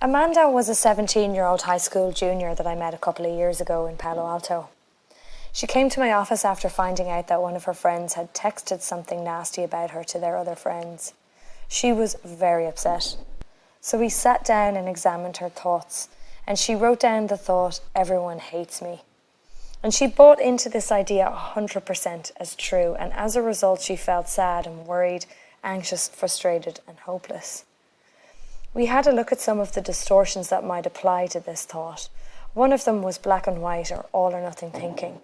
Amanda was a 17-year-old high school junior that I met a couple of years ago in Palo Alto. She came to my office after finding out that one of her friends had texted something nasty about her to their other friends. She was very upset. So we sat down and examined her thoughts, and she wrote down the thought, "Everyone hates me." And she bought into this idea 100% as true, and as a result she felt sad and worried, anxious, frustrated and hopeless. We had a look at some of the distortions that might apply to this thought. One of them was black and white or all or nothing thinking.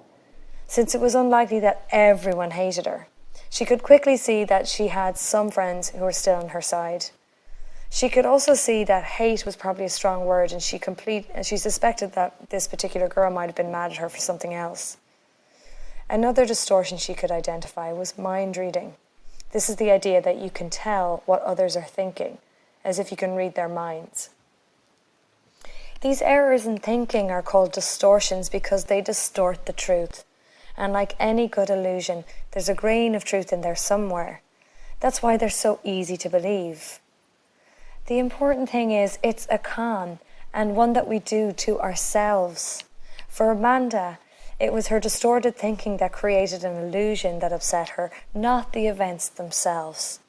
Since it was unlikely that everyone hated her, she could quickly see that she had some friends who were still on her side. She could also see that hate was probably a strong word, and she suspected that this particular girl might have been mad at her for something else. Another distortion she could identify was mind reading. This is the idea that you can tell what others are thinking, as if you can read their minds. These errors in thinking are called distortions because they distort the truth. And like any good illusion, there's a grain of truth in there somewhere. That's why they're so easy to believe. The important thing is it's a con, and one that we do to ourselves. For Amanda, it was her distorted thinking that created an illusion that upset her, not the events themselves.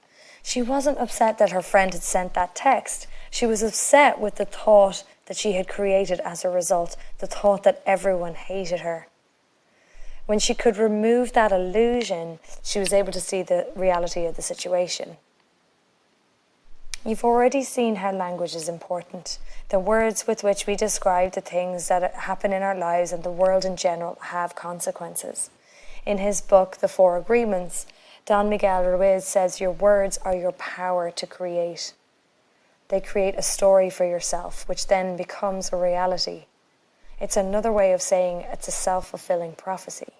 She wasn't upset that her friend had sent that text. She was upset with the thought that she had created as a result, the thought that everyone hated her. When she could remove that illusion, she was able to see the reality of the situation. You've already seen how language is important. The words with which we describe the things that happen in our lives and the world in general have consequences. In his book, The Four Agreements, Don Miguel Ruiz says your words are your power to create. They create a story for yourself, which then becomes a reality. It's another way of saying it's a self-fulfilling prophecy.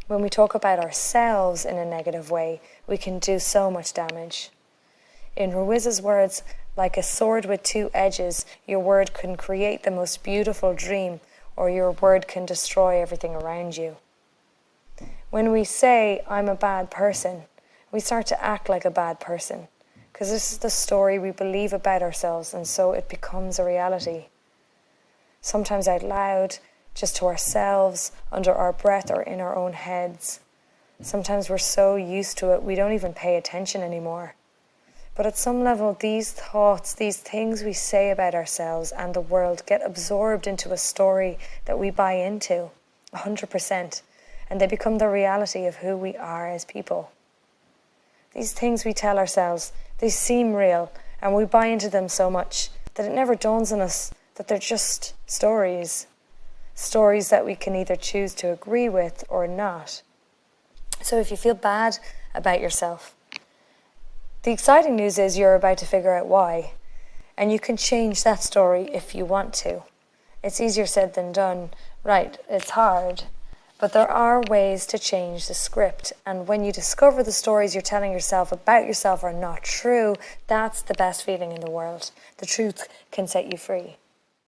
When we talk about ourselves in a negative way, we can do so much damage. In Ruiz's words, like a sword with two edges, your word can create the most beautiful dream, or your word can destroy everything around you. When we say, "I'm a bad person," we start to act like a bad person, because this is the story we believe about ourselves, and so it becomes a reality. Sometimes out loud, just to ourselves, under our breath or in our own heads. Sometimes we're so used to it, we don't even pay attention anymore. But at some level, these thoughts, these things we say about ourselves and the world get absorbed into a story that we buy into, 100%, and they become the reality of who we are as people. These things we tell ourselves, they seem real, and we buy into them so much that it never dawns on us that they're just stories. Stories that we can either choose to agree with or not. So if you feel bad about yourself, the exciting news is you're about to figure out why, and you can change that story if you want to. It's easier said than done. Right, it's hard, but there are ways to change the script, and when you discover the stories you're telling yourself about yourself are not true, that's the best feeling in the world. The truth can set you free.